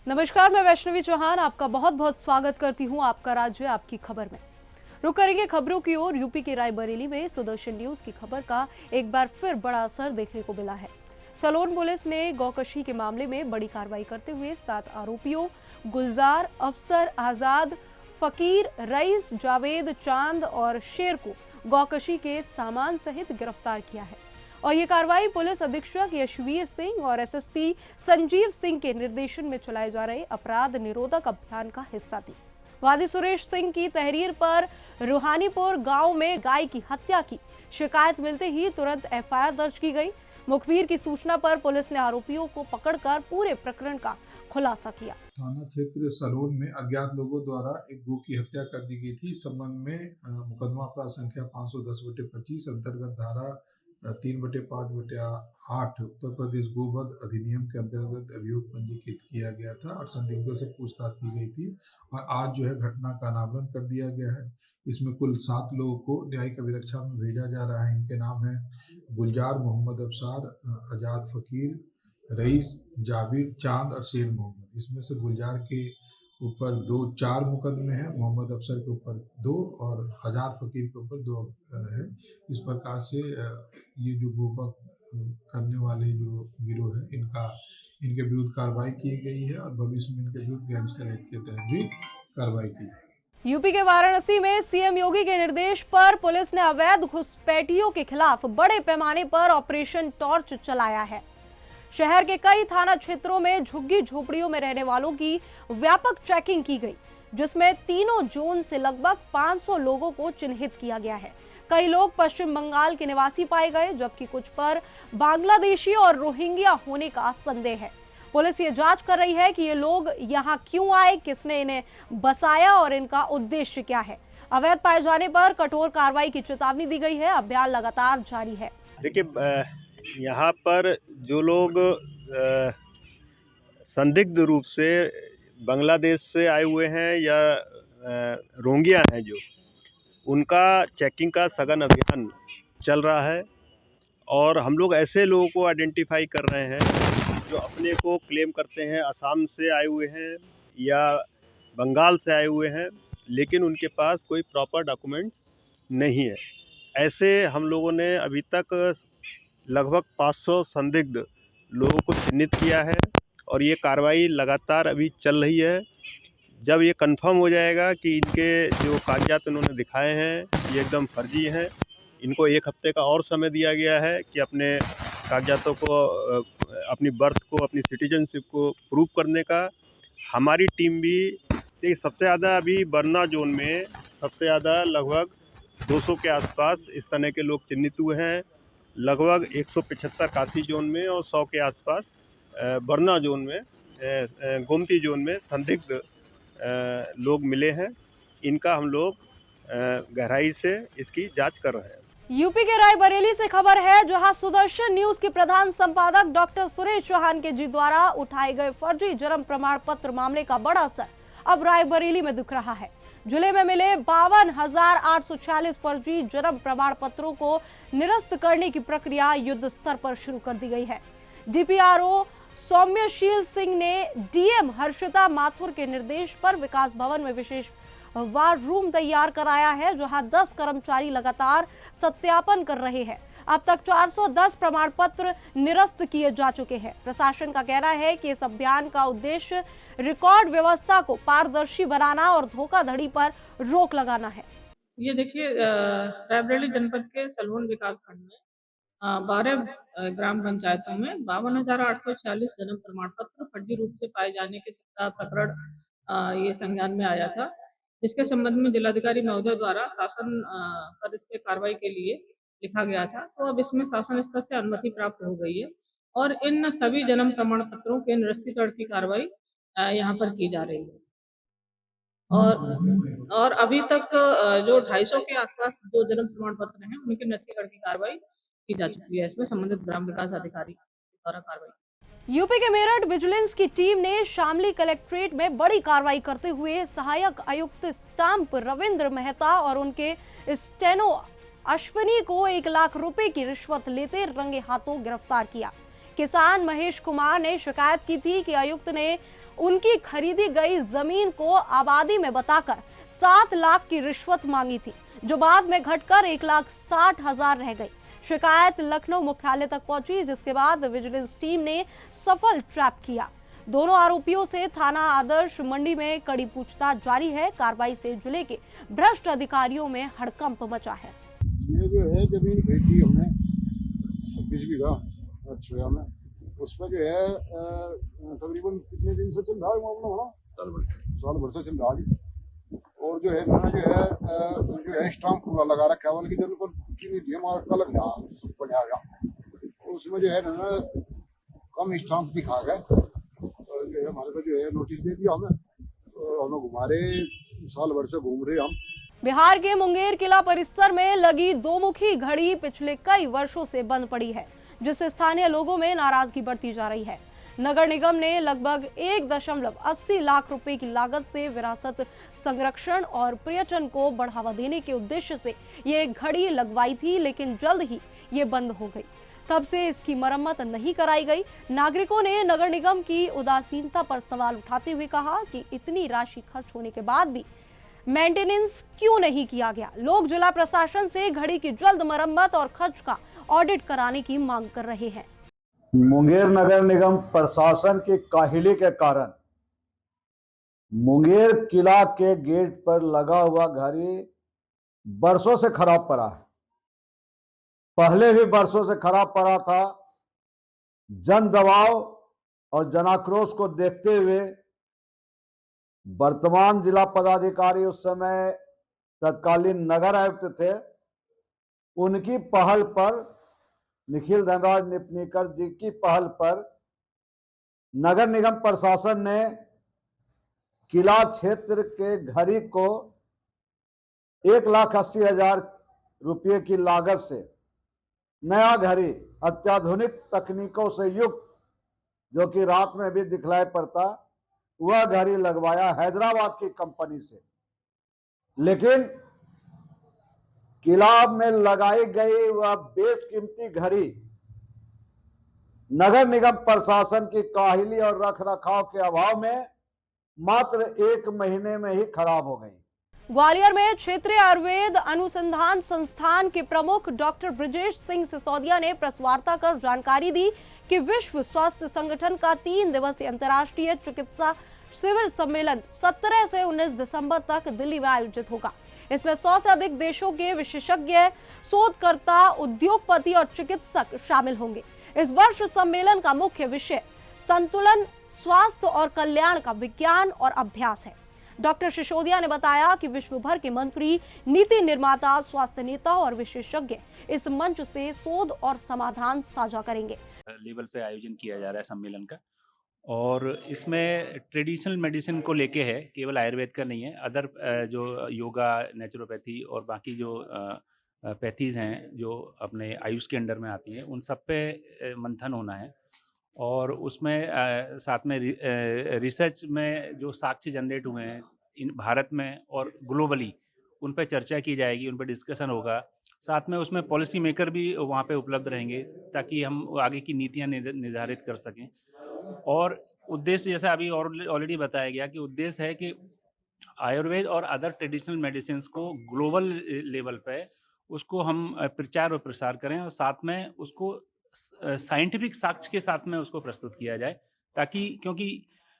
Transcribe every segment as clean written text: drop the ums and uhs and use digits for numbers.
नमस्कार, मैं वैष्णवी चौहान आपका बहुत बहुत स्वागत करती हूं आपका राज्य आपकी खबर में। रुक करेंगे खबरों की ओर। यूपी के रायबरेली में सुदर्शन न्यूज की खबर का एक बार फिर बड़ा असर देखने को मिला है। सलोन पुलिस ने गौकशी के मामले में बड़ी कार्रवाई करते हुए 7 आरोपियों गुलजार, अफसर, आजाद, फकीर, रईस, जावेद, चांद और शेर को गौकशी के सामान सहित गिरफ्तार किया है। और ये कार्रवाई पुलिस अधीक्षक यशवीर सिंह और एसएसपी संजीव सिंह के निर्देशन में चलाए जा रहे अपराध निरोधक अभियान का हिस्सा थी। वादी सुरेश सिंह की तहरीर पर रूहानीपुर गांव में गाय की हत्या की शिकायत मिलते ही तुरंत एफआईआर दर्ज की गई। मुखबिर की सूचना पर पुलिस ने आरोपियों को पकड़कर पूरे प्रकरण का खुलासा किया। थाना क्षेत्र सलोन में अज्ञात लोगों द्वारा एक गौ की हत्या कर दी गई थी। इस संबंध में मुकदमा अपराध संख्या 510/25 अंतर्गत धारा 3/5/8 उत्तर प्रदेश गोवध अधिनियम के अंतर्गत अभियोग पंजीकृत किया गया था और संदिग्धों से पूछताछ की गई थी और आज जो है घटना का अनावरण कर दिया गया है। इसमें कुल 7 लोगों को न्यायिक अभिरक्षा में भेजा जा रहा है। इनके नाम है गुलजार, मोहम्मद अफसार, आजाद, फकीर, रईस, जाबिर, चांद और शेर मोहम्मद। इसमें से गुलजार के ऊपर 4 मुकदमे हैं, मोहम्मद अफसर के ऊपर 2 और आजाद फकीर के ऊपर 2 है। इस प्रकार से ये जो गोपक करने वाले जो गिरोह है इनके विरुद्ध कार्रवाई की गई है और भविष्य में इनके विरुद्ध गैंगस्टर एक्ट के तहत भी कार्रवाई की जाएगी। यूपी के वाराणसी में सीएम योगी के निर्देश पर पुलिस ने अवैध घुसपैठियों के खिलाफ बड़े पैमाने पर ऑपरेशन टॉर्च चलाया है। शहर के कई थाना क्षेत्रों में झुग्गी झोपड़ियों में रहने वालों की व्यापक चेकिंग की गई, जिसमें तीनों जोन से लगभग 500 लोगों को चिन्हित किया गया है। कई लोग पश्चिम बंगाल के निवासी पाए गए, जबकि कुछ पर बांग्लादेशी और रोहिंग्या होने का संदेह है। पुलिस ये जांच कर रही है कि ये लोग यहाँ क्यों आए, किसने इन्हें बसाया और इनका उद्देश्य क्या है। अवैध पाए जाने पर कठोर कार्रवाई की चेतावनी दी गई है। अभियान लगातार जारी है। देखिए, यहाँ पर जो लोग संदिग्ध रूप से बांग्लादेश से आए हुए हैं या रोहिंग्या हैं, जो उनका चेकिंग का सघन अभियान चल रहा है और हम लोग ऐसे लोगों को आइडेंटिफाई कर रहे हैं जो अपने को क्लेम करते हैं असम से आए हुए हैं या बंगाल से आए हुए हैं, लेकिन उनके पास कोई प्रॉपर डॉक्यूमेंट नहीं है। ऐसे हम लोगों ने अभी तक लगभग 500 संदिग्ध लोगों को चिन्हित किया है और ये कार्रवाई लगातार अभी चल रही है। जब ये कंफर्म हो जाएगा कि इनके जो कागजात उन्होंने दिखाए हैं ये एकदम फर्जी हैं, इनको 1 हफ्ते का और समय दिया गया है कि अपने कागजातों को, अपनी बर्थ को, अपनी सिटीजनशिप को प्रूव करने का। हमारी टीम भी सबसे ज़्यादा अभी बरना जोन में सबसे ज़्यादा लगभग 200 के आसपास इस तरह के लोग चिन्हित हुए हैं। लगभग 175 काशी जोन में और 100 के आसपास बरना जोन में, गोमती जोन में संदिग्ध लोग मिले हैं। इनका हम लोग गहराई से इसकी जांच कर रहे हैं। यूपी के रायबरेली से खबर है, जहां सुदर्शन न्यूज के प्रधान संपादक डॉक्टर सुरेश चौहान के जी द्वारा उठाए गए फर्जी जन्म प्रमाण पत्र मामले का बड़ा असर अब रायबरेली में दिख रहा है। जिले में मिले 52,846 फर्जी जन्म प्रमाण पत्रों को निरस्त करने की प्रक्रिया युद्ध स्तर पर शुरू कर दी गई है। डीपीआरओ सौम्यशील सिंह ने डीएम हर्षिता माथुर के निर्देश पर विकास भवन में विशेष वार रूम तैयार कराया है, जहां 10 कर्मचारी लगातार सत्यापन कर रहे हैं। अब तक 410 प्रमाण पत्र निरस्त किए जा चुके हैं। प्रशासन का कहना है कि इस अभियान का उद्देश्य रिकॉर्ड व्यवस्था को पारदर्शी बनाना और धोखाधड़ी पर रोक लगाना है। ये देखिए, रायबरेली जनपद के सलोन विकास खंड में 12 ग्राम पंचायतों में 52,846 जन्म प्रमाण पत्र फर्जी रूप से पाए जाने के प्रकरण ये संज्ञान में आया था, जिसके संबंध में जिलाधिकारी महोदय द्वारा शासन पर इस पे कार्रवाई के लिए लिखा गया था। तो अब इसमें शासन स्तर से अनुमति प्राप्त हो गई है और इन सभी जन्म प्रमाण पत्रों के निरस्तीकरण की कार्रवाई यहाँ पर की जा रही है। और अभी तक जो 250 के आसपास जो जन्म प्रमाण पत्र हैं उनके निरस्तीकरण की कार्रवाई की जा चुकी है। इसमें संबंधित ग्राम विकास अधिकारी द्वारा कार्रवाई। यूपी के मेरठ विजिलेंस की टीम ने शामली कलेक्ट्रेट में बड़ी कार्रवाई करते हुए सहायक आयुक्त स्टाम्प रविंद्र मेहता और उनके स्टेनो अश्विनी को 1 लाख रुपए की रिश्वत लेते रंगे हाथों गिरफ्तार किया। किसान महेश कुमार ने शिकायत की थी कि आयुक्त ने उनकी खरीदी गई जमीन को आबादी में बताकर 7 लाख की रिश्वत मांगी थी, जो बाद में घटकर 1,60,000 रह गई। शिकायत लखनऊ मुख्यालय तक पहुंची, जिसके बाद विजिलेंस टीम ने सफल ट्रैप किया। दोनों आरोपियों से थाना आदर्श मंडी में कड़ी पूछताछ जारी है। कार्रवाई से जिले के भ्रष्ट अधिकारियों में हड़कंप मचा है। ये जो है जमीन खरीदी हमने 26 बीघा अच्छा में, उसमें जो है तकरीबन कितने दिन से चल रहा है मामला? साल भर से चल रहा है। और जो है जो है स्टाम्प पूरा लगा रखा है, वाली जन पर कुछ नहीं दिया, हमारा कलर बढ़िया गया। उसमें जो है ना कम स्टाम्प दिखा गए, और जो है हमारे को जो है नोटिस दे दिया हमें, और हम लोग घुमा रहे, साल भर से घूम रहे हम। बिहार के मुंगेर किला परिसर में लगी दोमुखी घड़ी पिछले कई वर्षों से बंद पड़ी है, जिससे स्थानीय लोगों में नाराजगी बढ़ती जा रही है। नगर निगम ने लगभग 1.80 लाख रुपए की लागत से विरासत संरक्षण और पर्यटन को बढ़ावा देने के उद्देश्य से ये घड़ी लगवाई थी, लेकिन जल्द ही ये बंद हो गई। तब से इसकी मरम्मत नहीं कराई गई। नागरिकों ने नगर निगम की उदासीनता पर सवाल उठाते हुए कहा कि इतनी राशि खर्च होने के बाद भी मेंटेनेंस क्यों नहीं किया गया। लोग जिला प्रशासन से घड़ी की जल्द मरम्मत और खर्च का ऑडिट कराने की मांग कर रहे हैं। मुंगेर नगर निगम प्रशासन की काहिली के कारण मुंगेर किला के गेट पर लगा हुआ घड़ी बरसों से खराब पड़ा है। पहले भी बरसों से खराब पड़ा था। जन दबाव और जनाक्रोश को देखते हुए वर्तमान जिला पदाधिकारी, उस समय तत्कालीन नगर आयुक्त थे, उनकी पहल पर, निखिल धनराज निपनीकर जी की पहल पर नगर निगम प्रशासन ने किला क्षेत्र के घड़ी को 1,80,000 रुपये की लागत से नया घड़ी अत्याधुनिक तकनीकों से युक्त, जो कि रात में भी दिखलाई पड़ता, वह घड़ी लगवाया हैदराबाद की कंपनी से। लेकिन किला में लगाई गई वह बेशकीमती घड़ी नगर निगम प्रशासन की काहिली और रखरखाव के अभाव में मात्र 1 महीने में ही खराब हो गई। ग्वालियर में क्षेत्रीय आयुर्वेद अनुसंधान संस्थान के प्रमुख डॉक्टर ब्रजेश सिंह सिसोदिया ने प्रेस वार्ता कर जानकारी दी कि विश्व स्वास्थ्य संगठन का 3 दिवसीय अंतर्राष्ट्रीय चिकित्सा शिविर सम्मेलन 17 से 19 दिसंबर तक दिल्ली में आयोजित होगा। इसमें 100 से अधिक देशों के विशेषज्ञ, शोधकर्ता, उद्योगपति और चिकित्सक शामिल होंगे। इस वर्ष सम्मेलन का मुख्य विषय संतुलन, स्वास्थ्य और कल्याण का विज्ञान और अभ्यास है। डॉक्टर सिसोदिया ने बताया कि विश्व भर के मंत्री, नीति निर्माता, स्वास्थ्य नेता और विशेषज्ञ इस मंच से शोध और समाधान साझा करेंगे। लेवल पे आयोजन किया जा रहा है सम्मेलन का, और इसमें ट्रेडिशनल मेडिसिन को लेके है, केवल आयुर्वेद का नहीं है। अदर जो योगा, नेचुरोपैथी और बाकी जो पैथीज़ हैं जो अपने आयुष के अंडर में आती हैं, उन सब पे मंथन होना है। और उसमें साथ में रिसर्च में जो साक्ष्य जनरेट हुए हैं इन भारत में और ग्लोबली, उन पे चर्चा की जाएगी, उन पे डिस्कशन होगा। साथ में उसमें पॉलिसी मेकर भी वहाँ पे उपलब्ध रहेंगे, ताकि हम आगे की नीतियाँ निर्धारित कर सकें। और उद्देश्य, जैसा अभी ऑलरेडी बताया गया, कि उद्देश्य है कि आयुर्वेद और अदर ट्रेडिशनल मेडिसिन को ग्लोबल लेवल पे उसको हम प्रचार और प्रसार करें, और साथ में उसको साइंटिफिक साक्ष्य के साथ में उसको प्रस्तुत किया जाए, ताकि, क्योंकि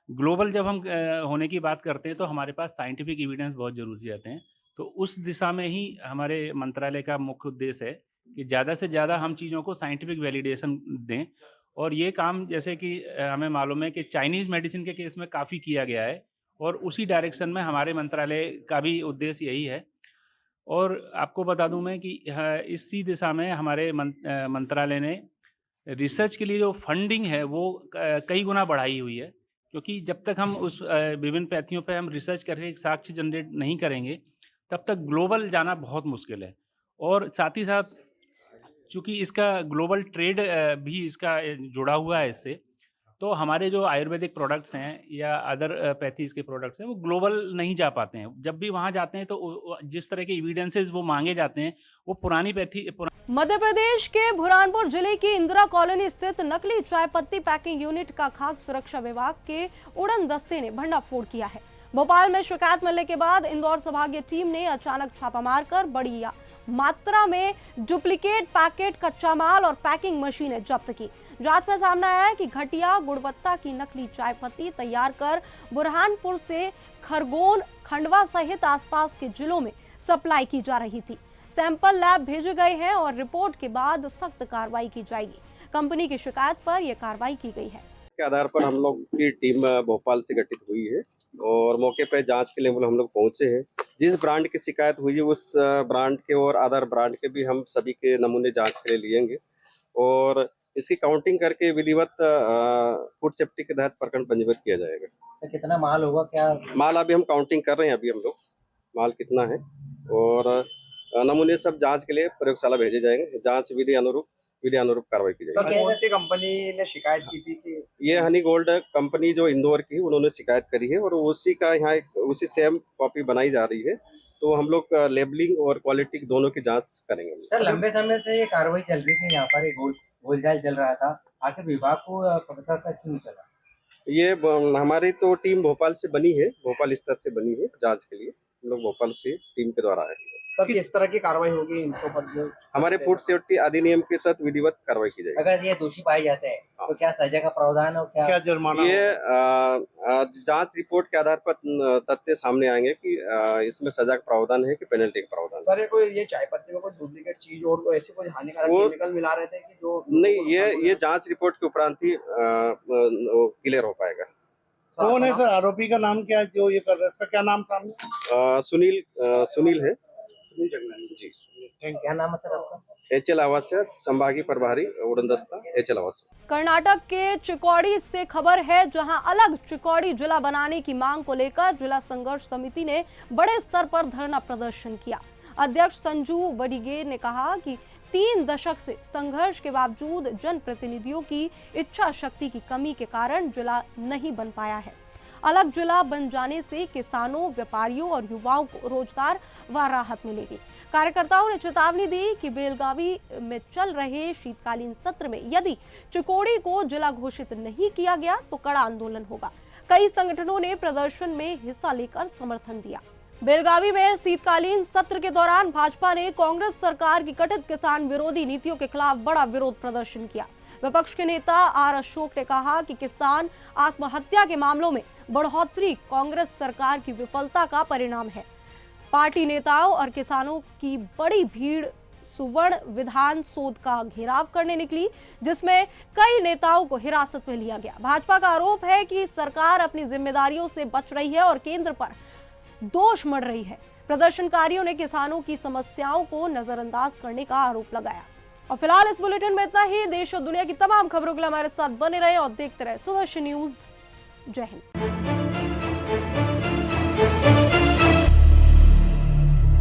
ग्लोबल जब हम होने की बात करते हैं तो हमारे पास साइंटिफिक एविडेंस बहुत ज़रूरी रहते हैं। तो उस दिशा में ही हमारे मंत्रालय का मुख्य उद्देश्य है कि ज़्यादा से ज़्यादा हम चीज़ों को साइंटिफिक वैलिडेशन दें। और ये काम, जैसे कि हमें मालूम है कि चाइनीज़ मेडिसिन के केस में काफ़ी किया गया है, और उसी डायरेक्शन में हमारे मंत्रालय का भी उद्देश्य यही है। और आपको बता दूं मैं कि इसी दिशा में हमारे मंत्रालय ने रिसर्च के लिए जो फंडिंग है वो कई गुना बढ़ाई हुई है, क्योंकि जब तक हम उस विभिन्न पैथियों पे हम रिसर्च करके एक साक्ष्य जनरेट नहीं करेंगे, तब तक ग्लोबल जाना बहुत मुश्किल है। और साथ ही साथ चूँकि इसका ग्लोबल ट्रेड भी इसका जुड़ा हुआ है इससे, तो हमारे जो आयुर्वेदिक प्रोडक्ट्स हैं या अदर पैथीज़ के प्रोडक्ट्स हैं, वो ग्लोबल नहीं जा पाते हैं। जब भी वहाँ जाते हैं तो जिस तरह के एविडेंसेस वो माँगे जाते हैं, वो पुरानी मध्य प्रदेश के बुरहानपुर जिले की इंदिरा कॉलोनी स्थित नकली चाय पत्ती पैकिंग यूनिट का खाद्य सुरक्षा विभाग के उड़न दस्ते ने भंडाफोड़ किया है। भोपाल में शिकायत मिलने के बाद इंदौर संभागीय टीम ने अचानक छापा मारकर बड़ी मात्रा में डुप्लीकेट पैकेट, कच्चा माल और पैकिंग मशीनें जब्त की। जांच में सामने आया है कि घटिया गुणवत्ता की नकली चाय पत्ती तैयार कर बुरहानपुर से खरगोन, खंडवा सहित आसपास के जिलों में सप्लाई की जा रही थी। सैंपल लैब भेजे गए हैं और रिपोर्ट के बाद सख्त कार्रवाई की जाएगी। कंपनी की शिकायत पर यह कार्रवाई की गई है। के आधार पर हम लोग की टीम भोपाल से गठित हुई है और मौके पर जांच के लिए हम लोग पहुंचे हैं। जिस ब्रांड की शिकायत हुई है उस ब्रांड के और अदर ब्रांड के भी हम सभी के नमूने जांच के लिए लिएंगे और इसकी काउंटिंग करके विधिवत फूड सेफ्टी के तहत प्रकरण पंजीबद्ध किया जाएगा। तो कितना माल होगा, क्या माल अभी हम काउंटिंग कर रहे हैं, अभी हम लोग माल कितना है और नमूने सब जांच के लिए प्रयोगशाला भेजे जाएंगे। जांच विधि अनुरूप कार्रवाई की जाएगी। तो कौन सी कंपनी ने शिकायत की थी कि ये हनी गोल्ड कंपनी जो इंदौर की, उन्होंने शिकायत करी है और उसी का यहाँ उसी सेम कॉपी बनाई जा रही है। तो हम लोग लेबलिंग और क्वालिटी दोनों की जांच करेंगे। सर, लंबे समय से ये कार्रवाई चल रही थी, यहाँ पर घोलझाल चल रहा था, आखिर विभाग को पता था क्यों चला? ये हमारी तो टीम भोपाल से बनी है, भोपाल स्तर से बनी है जांच के लिए। हम लोग भोपाल से टीम के द्वारा आए हैं। सर, किस तरह की कार्रवाई होगी इनको पर? हमारे फूड सेफ्टी अधिनियम के तहत विधिवत कार्रवाई की जाएगी। अगर ये दोषी पाए जाते हैं तो क्या सजा का प्रावधान और क्या जुर्माना? ये जांच रिपोर्ट के आधार पर तथ्य सामने आएंगे कि इसमें सजा का प्रावधान है कि पेनल्टी का प्रावधान। सर, ये चाय पत्ती में कोई डुप्लीकेट चीज और कोई ऐसी कोई हानिकारक केमिकल मिला रहे थे कि जो नहीं, ये जांच रिपोर्ट के उपरांत ही क्लियर हो पाएगा। कौन है सर? आरोपी का नाम क्या है जो ये कर रहा है? इसका क्या नाम सामने? सुनील है जी। क्या नाम है सर आपका? HL आवास संभागीय प्रभारी उड़न दस्ता HL आवास। कर्नाटक के चिकोड़ी से खबर है, जहां अलग चिकोड़ी जिला बनाने की मांग को लेकर जिला संघर्ष समिति ने बड़े स्तर पर धरना प्रदर्शन किया। अध्यक्ष संजू बडिगेर ने कहा कि 3 दशक से संघर्ष के बावजूद जनप्रतिनिधियों की इच्छा शक्ति की कमी के कारण जिला नहीं बन पाया है। अलग जिला बन जाने से किसानों, व्यापारियों और युवाओं को रोजगार व राहत मिलेगी। कार्यकर्ताओं ने चेतावनी दी कि बेलगावी में चल रहे शीतकालीन सत्र में यदि चिकोड़ी को जिला घोषित नहीं किया गया तो कड़ा आंदोलन होगा। कई संगठनों ने प्रदर्शन में हिस्सा लेकर समर्थन दिया। बेलगावी में शीतकालीन सत्र के दौरान भाजपा ने कांग्रेस सरकार की कथित किसान विरोधी नीतियों के खिलाफ बड़ा विरोध प्रदर्शन किया। विपक्ष के नेता आर अशोक ने कहा कि किसान आत्महत्या के मामलों में बढ़ोतरी कांग्रेस सरकार की विफलता का परिणाम है। पार्टी नेताओं और किसानों की बड़ी भीड़ सुवर्ण विधान शोध का घेराव करने निकली, जिसमें कई नेताओं को हिरासत में लिया गया। भाजपा का आरोप है कि सरकार अपनी जिम्मेदारियों से बच रही है और केंद्र पर दोष मढ़ रही है। प्रदर्शनकारियों ने किसानों की समस्याओं को नजरअंदाज करने का आरोप लगाया। और फिलहाल इस बुलेटिन में इतना ही। देश और दुनिया की तमाम खबरों के लिए हमारे साथ बने रहे और देखते रहे सुदर्शन न्यूज। जय हिंद।